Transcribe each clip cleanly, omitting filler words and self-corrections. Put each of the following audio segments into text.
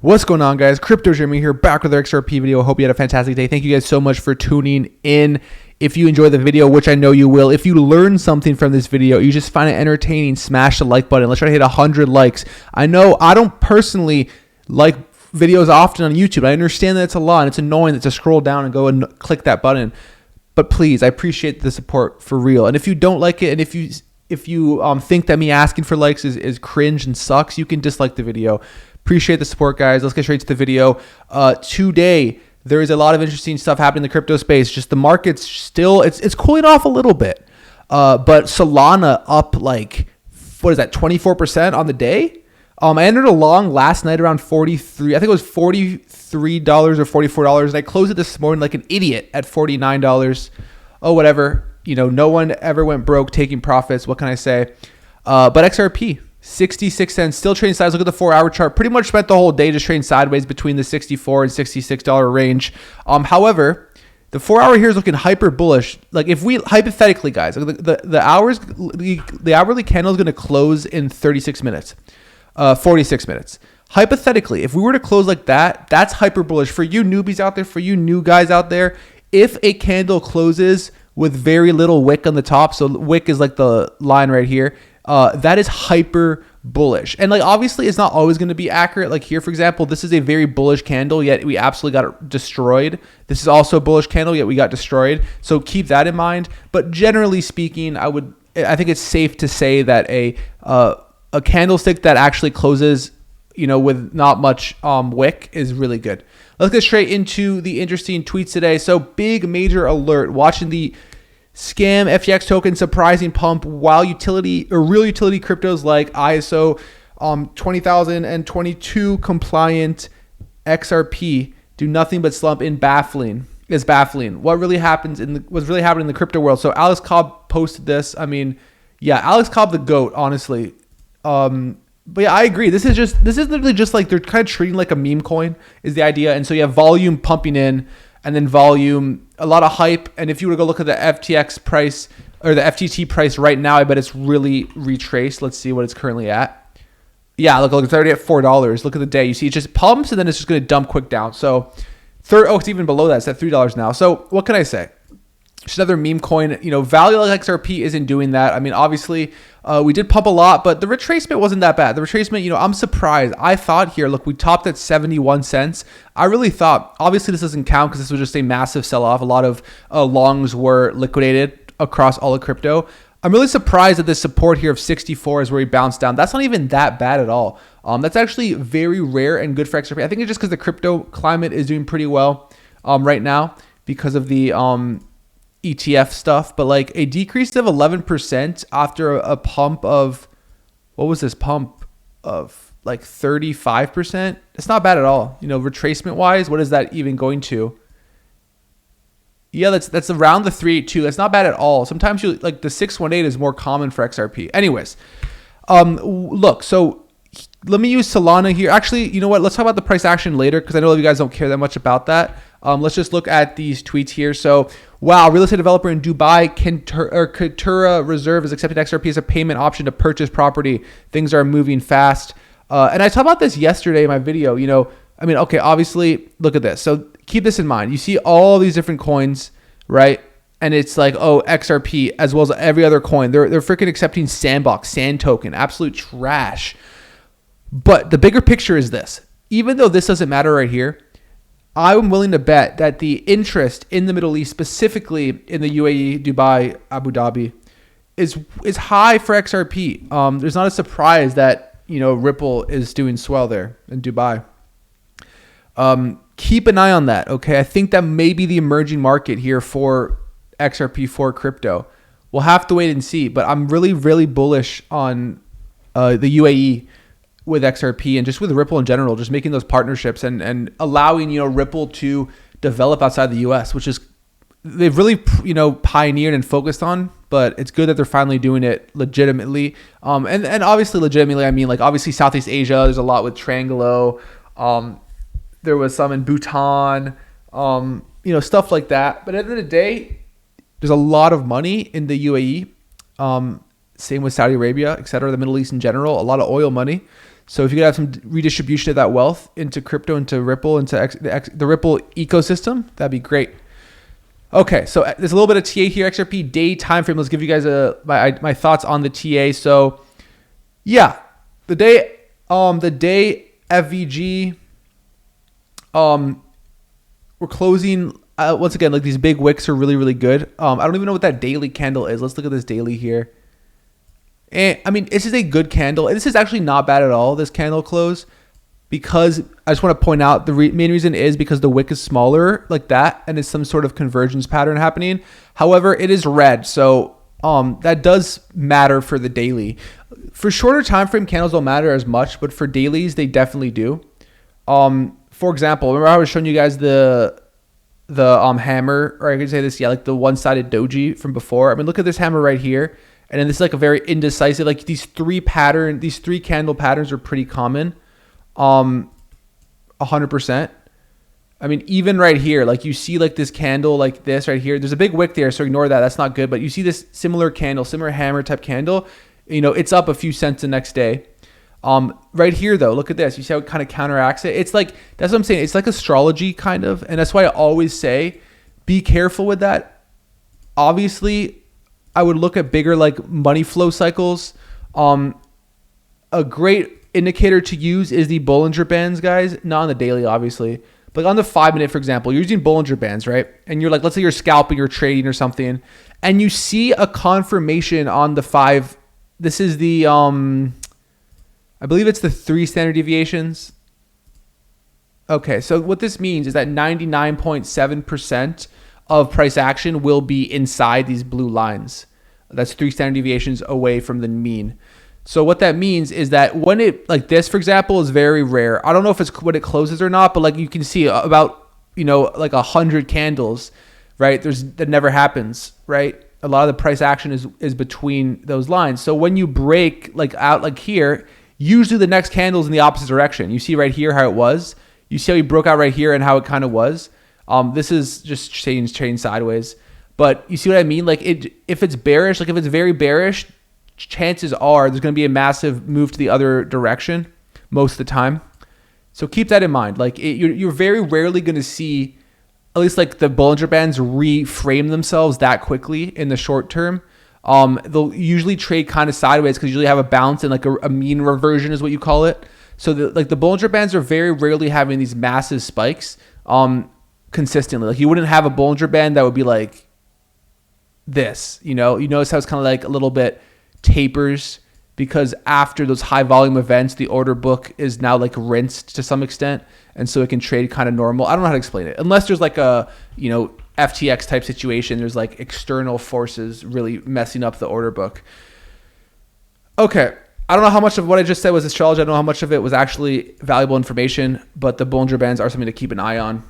What's going on, guys? Crypto Jeremy here, back with our XRP video. Hope you had a fantastic day. Thank you guys so much for tuning in. If you enjoy the video, which I know you will, if you learn something from this video, you just find it entertaining, smash the like button. Let's try to hit 100 likes. I know I don't personally like videos often on YouTube. I understand that it's a lot and it's annoying to scroll down and go and click that button. But please, I appreciate the support for real. And if you don't like it, and if you think that me asking for likes is cringe and sucks, you can dislike the video. Appreciate the support, guys. Let's get straight to the video. Today, there is a lot of interesting stuff happening in the crypto space. Just the market's still, it's cooling off a little bit. But Solana up like, 24% on the day? I entered a long last night around 43. I think it was $43 or $44. And I closed it this morning like an idiot at $49. Oh, whatever. You know, no one ever went broke taking profits. What can I say? But XRP, 66 cents, still trading sideways. Look at the 4-hour chart. Pretty much spent the whole day just trading sideways between the $64 and $66 range. However, the 4-hour here is looking hyper bullish. Like if we hypothetically, guys, the hourly candle is going to close in 36 minutes, 46 minutes. Hypothetically, if we were to close like that, that's hyper bullish for you newbies out there, for you new guys out there. If a candle closes with very little wick on the top, so wick is like the line right here, that is hyper bullish. And like obviously it's not always going to be accurate. Like here, for example, this is a very bullish candle, yet we absolutely got destroyed. This is also a bullish candle, yet we got destroyed. So keep that in mind. But generally speaking, I think it's safe to say that a candlestick that actually closes, you know, with not much wick is really good. Let's get straight into the interesting tweets today. So big major alert, watching the scam FTX token surprising pump while real utility cryptos like ISO 20,022 compliant XRP do nothing but slump in baffling. What really happens what's really happening in the crypto world. So Alex Cobb posted this. I mean, yeah, Alex Cobb the GOAT, honestly. But yeah, I agree. This is literally just like they're kind of treating like a meme coin is the idea. And so you have volume pumping in and then volume, a lot of hype. And if you were to go look at the FTX price or the FTT price right now, I bet it's really retraced. Let's see what it's currently at. Yeah, look, it's already at $4. Look at the day. You see it just pumps and then it's just going to dump quick down. So it's even below that. It's at $3 now. So what can I say? Just another meme coin. You know, value like XRP isn't doing that. I mean, obviously, we did pump a lot, but the retracement wasn't that bad. The retracement, you know, I'm surprised. I thought here, look, we topped at 71 cents. I really thought, obviously this doesn't count because this was just a massive sell-off. A lot of longs were liquidated across all of crypto. I'm really surprised that this support here of 64 is where he bounced down. That's not even that bad at all. That's actually very rare and good for XRP. I think it's just because the crypto climate is doing pretty well right now because of the ETF stuff, but like a decrease of 11% after a pump of, what was this pump of like 35%? It's not bad at all. You know, retracement wise, what is that even going to? Yeah, that's around the 382. That's not bad at all. Sometimes you like the 618 is more common for XRP. Anyways, look, so let me use Solana here. Actually, you know what? Let's talk about the price action later because I know you guys don't care that much about that. Let's just look at these tweets here. So, wow, real estate developer in Dubai, Katura Reserve is accepting XRP as a payment option to purchase property. Things are moving fast. And I talked about this yesterday in my video. You know, I mean, okay, obviously, look at this. So keep this in mind. You see all these different coins, right? And it's like, oh, XRP as well as every other coin. They're freaking accepting Sandbox, Sand Token, absolute trash. But the bigger picture is this. Even though this doesn't matter right here, I'm willing to bet that the interest in the Middle East, specifically in the UAE, Dubai, Abu Dhabi, is high for XRP. There's not a surprise that, you know, Ripple is doing swell there in Dubai. Keep an eye on that, okay? I think that may be the emerging market here for XRP, for crypto. We'll have to wait and see, but I'm really, really bullish on the UAE with XRP and just with Ripple in general, just making those partnerships and allowing, you know, Ripple to develop outside the US, which is they've really, you know, pioneered and focused on, but it's good that they're finally doing it legitimately. And obviously legitimately, I mean, like obviously Southeast Asia, there's a lot with Trangelo. There was some in Bhutan, you know, stuff like that. But at the end of the day, there's a lot of money in the UAE. Same with Saudi Arabia, et cetera, the Middle East in general, a lot of oil money. So if you could have some redistribution of that wealth into crypto, into Ripple, into the Ripple ecosystem, that'd be great. Okay, so there's a little bit of TA here, XRP day time frame. Let's give you guys my thoughts on the TA. So yeah, the day FVG, we're closing once again, like these big wicks are really, really good. I don't even know what that daily candle is. Let's look at this daily here. And I mean, this is a good candle. This is actually not bad at all, this candle close, because I just want to point out the main reason is because the wick is smaller like that, and it's some sort of convergence pattern happening. However, it is red, so that does matter for the daily. For shorter time frame, candles don't matter as much, but for dailies, they definitely do. For example, remember I was showing you guys the hammer, or I could say this, yeah, like the one-sided doji from before. I mean, look at this hammer right here. And then this is like a very indecisive, like these three candle patterns are pretty common. 100%. I mean, even right here, like you see like this candle like this right here. There's a big wick there, so ignore that. That's not good. But you see this similar candle, similar hammer type candle. You know, it's up a few cents the next day. Right here though, look at this. You see how it kind of counteracts it? It's like, that's what I'm saying. It's like astrology kind of. And that's why I always say, be careful with that. Obviously, I would look at bigger like money flow cycles. A great indicator to use is the Bollinger Bands, guys. Not on the daily, obviously. But on the 5 minute, for example, you're using Bollinger Bands, right? And you're like, let's say you're scalping or trading or something. And you see a confirmation on the 5. This is the, I believe it's the 3 standard deviations. Okay, so what this means is that 99.7% of price action will be inside these blue lines. That's 3 standard deviations away from the mean. So what that means is that when it, like this, for example, is very rare. I don't know if it's when it closes or not, but like you can see about, you know, like 100 candles, right? That never happens, right? A lot of the price action is between those lines. So when you break like out like here, usually the next candle is in the opposite direction. You see right here how it was. You see how he broke out right here and how it kind of was. This is just trading sideways. But you see what I mean? Like if it's bearish, like if it's very bearish, chances are there's going to be a massive move to the other direction most of the time. So keep that in mind. Like you're very rarely going to see, at least like the Bollinger Bands reframe themselves that quickly in the short term. They'll usually trade kind of sideways because you usually have a bounce and like a mean reversion is what you call it. So the Bollinger Bands are very rarely having these massive spikes consistently. Like you wouldn't have a Bollinger Band that would be like this, you notice how it's kind of like a little bit tapers because after those high volume events, the order book is now like rinsed to some extent. And so it can trade kind of normal. I don't know how to explain it unless there's like a, FTX type situation. There's like external forces really messing up the order book. Okay. I don't know how much of what I just said was astrology. I don't know how much of it was actually valuable information, but the Bollinger Bands are something to keep an eye on.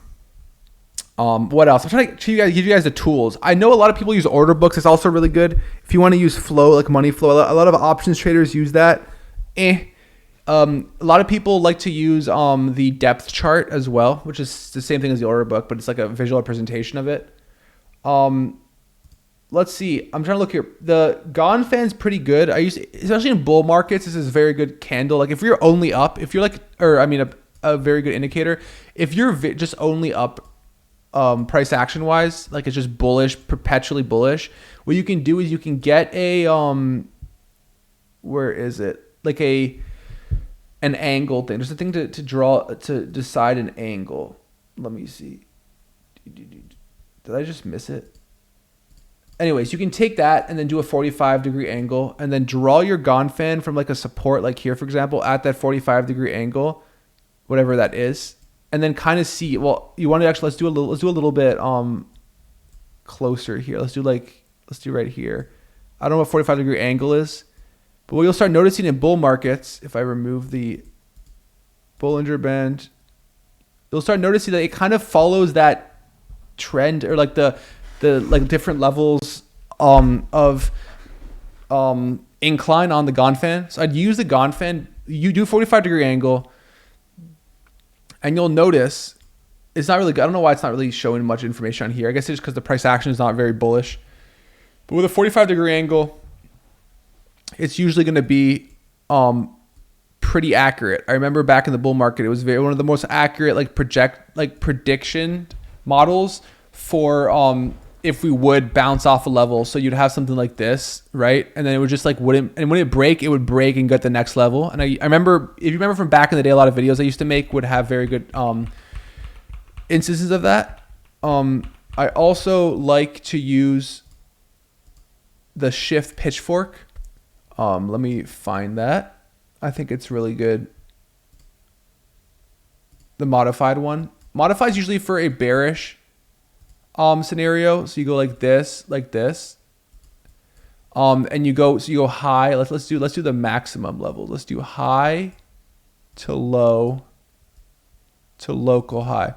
What else? I'm trying to give you guys the tools. I know a lot of people use order books. It's also really good. If you want to use flow, like money flow, a lot of options traders use that. A lot of people like to use the depth chart as well, which is the same thing as the order book, but it's like a visual representation of it. Let's see. I'm trying to look here. The Ganfan's pretty good. Especially in bull markets, this is a very good candle. Like if you're only up, if you're like, a very good indicator. If you're just only up, price action wise, like it's just bullish, perpetually bullish, what you can do is you can get a where is it, like an angle thing. There's a thing to draw to decide an angle. Let me see, did I just miss it? Anyways, you can take that and then do a 45-degree angle and then draw your Ganfan from like a support, like here for example, at that 45-degree angle, whatever that is. And then kind of see, well, you want to actually, let's do a little bit closer here. Let's do right here. I don't know what 45-degree angle is, but what you'll start noticing in bull markets, if I remove the Bollinger Band, you'll start noticing that it kind of follows that trend or like the like different levels of incline on the Ganfan. So I'd use the Ganfan. You do 45-degree angle. And you'll notice it's not really good. I don't know why it's not really showing much information on here. I guess it's just because the price action is not very bullish. But with a 45-degree angle, it's usually going to be pretty accurate. I remember back in the bull market, it was one of the most accurate prediction models for if we would bounce off a level. So you'd have something like this, right? And then it would just wouldn't, and when it break, it would break and get the next level. And I remember, if you remember from back in the day, a lot of videos I used to make would have very good instances of that. I also like to use the shift pitchfork. Let me find that. I think it's really good. The modified one. Modified is usually for a bearish scenario. So you go like this. And you go high. Let's do the maximum level. Let's do high to low to local high.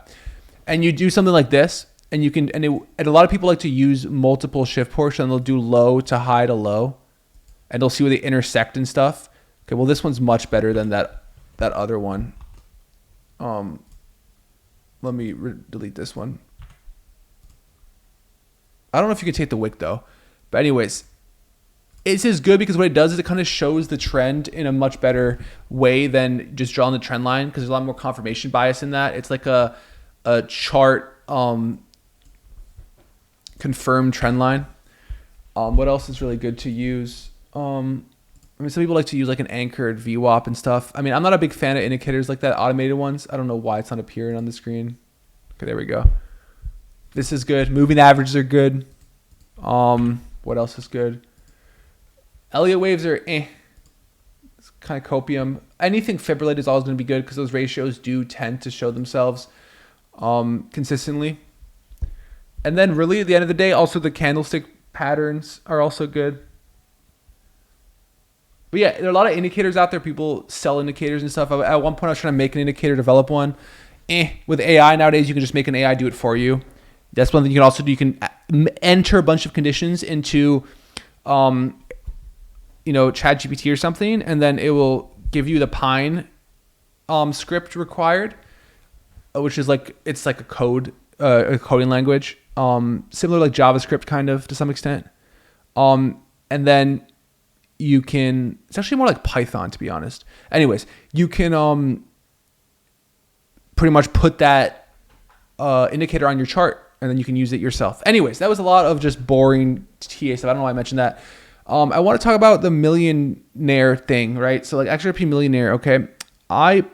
And you do something like this, and you can, and a lot of people like to use multiple shift portion. They'll do low to high to low, and they'll see where they intersect and stuff. Okay, well this one's much better than that other one. Let me delete this one. I don't know if you can take the wick though, but anyways, it's as good because what it does is it kind of shows the trend in a much better way than just drawing the trend line, because there's a lot more confirmation bias in that. It's like a chart confirmed trend line. What else is really good to use? I mean, some people like to use like an anchored VWAP and stuff. I mean, I'm not a big fan of indicators like that, automated ones. I don't know why it's not appearing on the screen. Okay, there we go. This is good. Moving averages are good. What else is good? Elliott waves are It's kind of copium. Anything fib related is always going to be good because those ratios do tend to show themselves consistently. And then really at the end of the day, also the candlestick patterns are also good. But yeah, there are a lot of indicators out there. People sell indicators and stuff. At one point, I was trying to make an indicator, develop one. With AI nowadays, you can just make an AI do it for you. That's one thing you can also do. You can enter a bunch of conditions into, ChatGPT or something, and then it will give you the Pine script required, which is it's like a coding language, similar like JavaScript kind of to some extent. And then you can, it's actually more like Python to be honest. Anyways, you can pretty much put that indicator on your chart, and then you can use it yourself. Anyways, that was a lot of just boring TA stuff. I don't know why I mentioned that. I want to talk about the Millionaire thing, right? So like XRP Millionaire, okay. I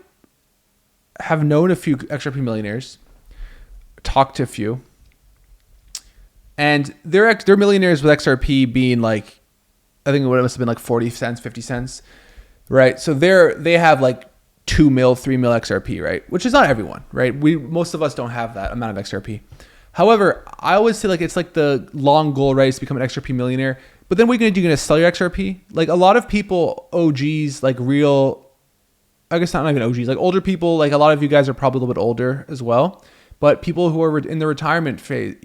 have known a few XRP millionaires, talked to a few, and they're millionaires with XRP being like, I think it must have been like 40 cents, 50 cents, right? So they have like 2 mil, 3 mil XRP, right? Which is not everyone, right? Most of us don't have that amount of XRP. However, I always say like it's like the long goal, right? Is to become an XRP millionaire. But then what are you gonna do? You're gonna sell your XRP? Like a lot of people, OGs, like real, I guess not even OGs, like older people, like a lot of you guys are probably a little bit older as well. But people who are in the retirement phase,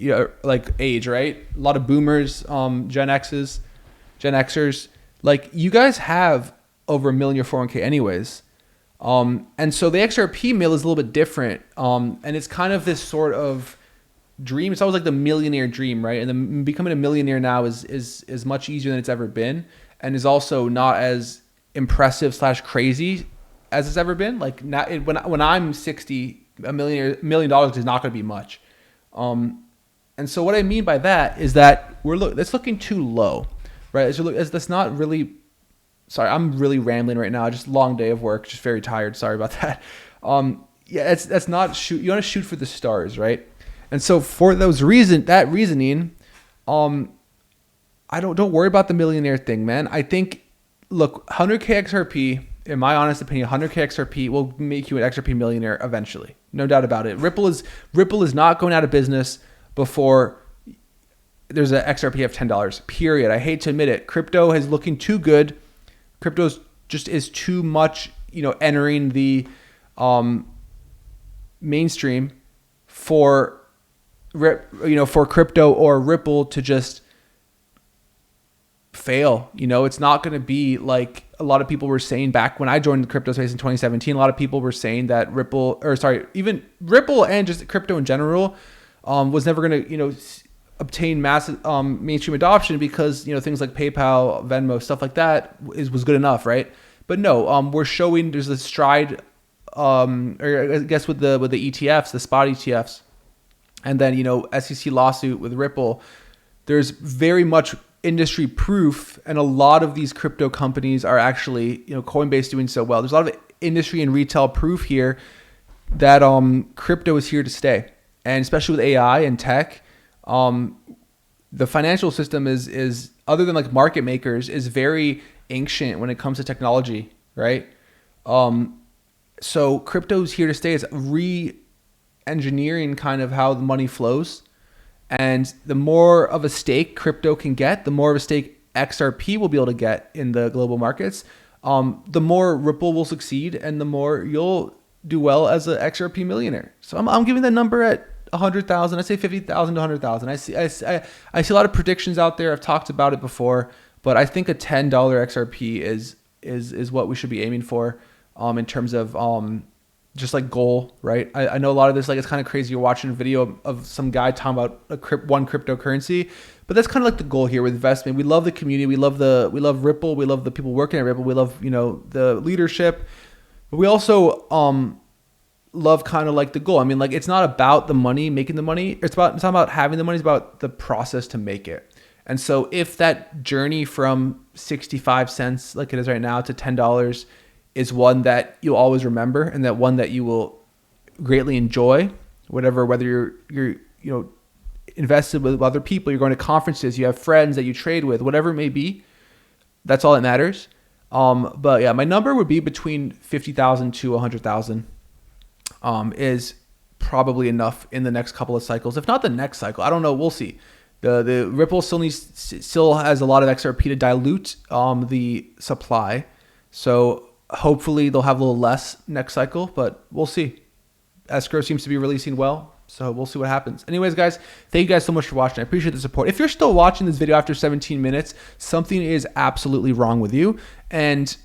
like age, right? A lot of boomers, Gen Xers, like you guys have over $1 million 401k anyways. And so the XRP mill is a little bit different. And it's kind of this sort of dream. It's always like the millionaire dream, right? And then becoming a millionaire now is much easier than it's ever been, and is also not as impressive / crazy as it's ever been. Like now, when I'm 60, $1 million is not going to be much. And so what I mean by that is that that's looking too low, right? That's not really. Sorry, I'm really rambling right now. Just long day of work, just very tired. Sorry about that. Yeah, that's not shoot. You want to shoot for the stars, right? And so for that reasoning, I don't worry about the millionaire thing, man. I think, look, 100K XRP, in my honest opinion, 100K XRP will make you an XRP millionaire eventually. No doubt about it. Ripple is not going out of business before there's an XRP of $10, period. I hate to admit it. Crypto is looking too good. Crypto just is too much, entering the mainstream for crypto or Ripple to just fail. It's not going to be like a lot of people were saying back when I joined the crypto space in 2017. A lot of people were saying that even Ripple and just crypto in general was never going to, obtain massive mainstream adoption because, things like PayPal, Venmo, stuff like that was good enough, right? But no, we're showing there's a stride, or I guess with the ETFs, the spot ETFs, and then SEC lawsuit with Ripple. There's very much industry proof, and a lot of these crypto companies are actually, Coinbase doing so well. There's a lot of industry and retail proof here that crypto is here to stay, and especially with AI and tech, the financial system is other than like market makers is very ancient when it comes to technology, right? So crypto is here to stay. It's re-engineering kind of how the money flows. And the more of a stake crypto can get, the more of a stake XRP will be able to get in the global markets. The more Ripple will succeed, and the more you'll do well as an XRP millionaire. So I'm giving that number at 100,000. I say 50,000 to 100,000. I see a lot of predictions out there. I've talked about it before, but I think a $10 XRP is what we should be aiming for, in terms of just like goal, right? I know a lot of this, like, it's kind of crazy. You're watching a video of some guy talking about one cryptocurrency, but that's kind of like the goal here with investment. We love the community. We love Ripple. We love the people working at Ripple. We love, the leadership, but we also, love kind of like the goal. I mean, like, it's not about the money, making the money. It's not about having the money. It's about the process to make it. And so if that journey from 65 cents, like it is right now, to $10 is one that you'll always remember, and that one that you will greatly enjoy, whether you're invested with other people, you're going to conferences, you have friends that you trade with, whatever it may be, that's all that matters. But yeah, my number would be between 50,000 to 100,000, is probably enough in the next couple of cycles. If not the next cycle, I don't know. We'll see. The Ripple still has a lot of XRP to dilute the supply. So hopefully they'll have a little less next cycle, but we'll see. Escrow seems to be releasing well, so we'll see what happens. Anyways, guys, thank you guys so much for watching. I appreciate the support. If you're still watching this video after 17 minutes, something is absolutely wrong with you, and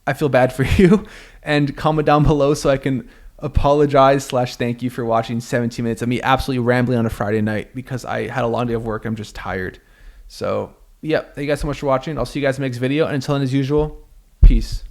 I feel bad for you. And comment down below so I can apologize / thank you for watching 17 minutes of me absolutely rambling on a Friday night because I had a long day of work. I'm just tired. So yeah, thank you guys so much for watching. I'll see you guys in the next video. And until then, as usual, peace.